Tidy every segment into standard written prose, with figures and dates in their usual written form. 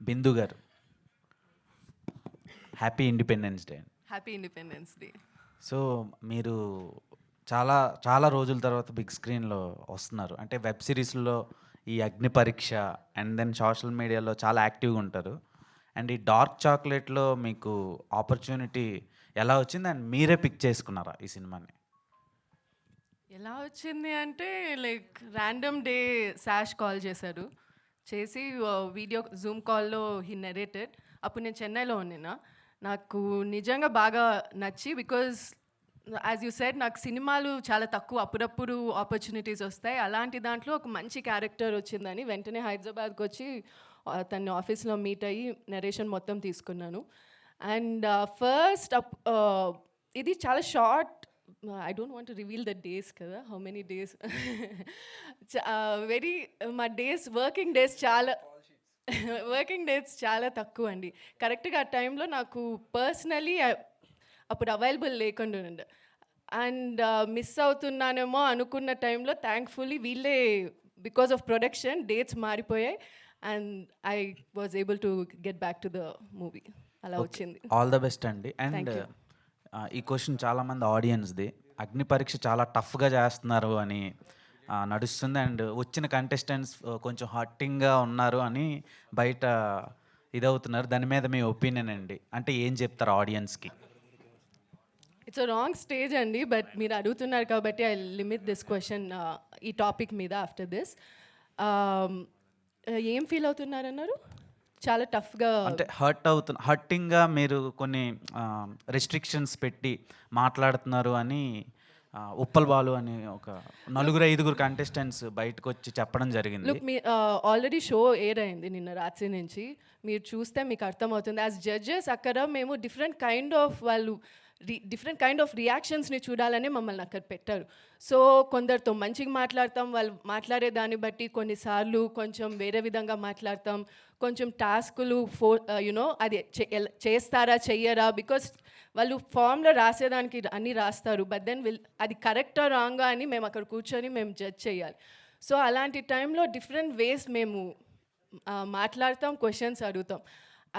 బిందు గారు, happy independence day. Happy independence day. So మీరు చాలా చాలా రోజుల తర్వాత బిగ్ స్క్రీన్లో వస్తున్నారు. అంటే వెబ్ సిరీస్లో ఈ అగ్ని పరీక్ష అండ్ దెన్ సోషల్ మీడియాలో చాలా యాక్టివ్గా ఉంటారు. అండ్ ఈ డార్క్ చాక్లెట్లో మీకు ఆపర్చునిటీ ఎలా వచ్చింది అండ్ మీరే పిక్ చేసుకున్నారా ఈ సినిమాని? ఎలా వచ్చింది అంటే లైక్ ర్యాండమ్ డే శాష్ కాల్ చేశారు. చేసి వీడియో జూమ్ కాల్లో హీ నెరేటెడ్. అప్పుడు నేను చెన్నైలో ఉన్నాను. నాకు నిజంగా బాగా నచ్చి, బికాజ్ యాజ్ యూ సెడ్ నాకు సినిమాలు చాలా తక్కువ, అప్పుడప్పుడు ఆపర్చునిటీస్ వస్తాయి. అలాంటి దాంట్లో ఒక మంచి క్యారెక్టర్ వచ్చిందని వెంటనే హైదరాబాద్కి వచ్చి తన ఆఫీస్లో మీట్ అయ్యి నరేషన్ మొత్తం తీసుకున్నాను. అండ్ ఫస్ట్ ఇది చాలా short. I don't want to reveal the days కదా, హౌ మెనీ డేస్. వెరీ మా డేస్ వర్కింగ్ డేస్ చాలా తక్కువ అండి. కరెక్ట్గా ఆ టైంలో నాకు పర్సనలీ అప్పుడు అవైలబుల్ లేకుండా ఉండే, అండ్ మిస్ అవుతున్నానేమో అనుకున్న టైంలో థ్యాంక్ఫుల్లీ వీళ్ళే బికాస్ ఆఫ్ ప్రొడక్షన్ డేట్స్ మారిపోయాయి and I was able to get back to the movie. అలా వచ్చింది. ఆల్ ద బెస్ట్ అండి. అండ్ ఈ క్వశ్చన్ చాలామంది ఆడియన్స్ది, అగ్ని పరీక్ష చాలా టఫ్గా చేస్తున్నారు అని నడుస్తుంది. అండ్ వచ్చిన కంటెస్టెంట్స్ కొంచెం హర్టింగ్గా ఉన్నారు అని బయట ఇదవుతున్నారు. దాని మీద మీ ఒపీనియన్ అండి, అంటే ఏం చెప్తారు ఆడియన్స్కి? ఇట్స్ అ రాంగ్ స్టేజ్ అండి, బట్ మీరు అడుగుతున్నారు కాబట్టి ఐ లిమిట్ దిస్ క్వశ్చన్ ఈ టాపిక్ మీద. ఆఫ్టర్ దిస్ ఏం ఫీల్ అవుతున్నారన్నారు? చాలా టఫ్గా అంటే హర్టింగ్గా మీరు కొన్ని రెస్ట్రిక్షన్స్ పెట్టి మాట్లాడుతున్నారు అని ఉప్పల్ బాలు అని ఒక 4-5 కంటెస్టెంట్స్ బయటకు వచ్చి చెప్పడం జరిగింది. లుక్, మీ ఆల్రెడీ షో ఎయిర్ అయింది నిన్న రాత్రి నుంచి. మీరు చూస్తే మీకు అర్థమవుతుంది. యాజ్ జడ్జెస్ అక్కడ మేము డిఫరెంట్ కైండ్ ఆఫ్ రియాక్షన్స్ని చూడాలని మమ్మల్ని అక్కడ పెట్టారు. సో కొందరితో మంచిగా మాట్లాడతాం, వాళ్ళు మాట్లాడే దాన్ని బట్టి కొన్నిసార్లు కొంచెం వేరే విధంగా మాట్లాడతాం. కొంచెం టాస్కులు యునో అది చేస్తారా చెయ్యరా, బికాస్ వాళ్ళు ఫామ్లో రాసేదానికి అన్నీ రాస్తారు, బట్ దెన్ అది కరెక్టా రాంగా అని మేము అక్కడ కూర్చొని మేము జడ్జ్ చేయాలి. సో అలాంటి టైంలో డిఫరెంట్ వేస్ మేము మాట్లాడతాం, క్వశ్చన్స్ అడుగుతాం.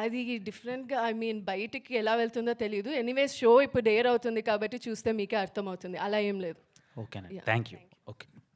అది డిఫరెంట్గా బయటికి ఎలా వెళ్తుందో తెలియదు. ఎనీవేస్ షో ఇప్పుడు ఎయిర్ అవుతుంది కాబట్టి చూస్తే మీకే అర్థమవుతుంది. అలా ఏం లేదు. ఓకేనా, థ్యాంక్ యూ. ఓకే.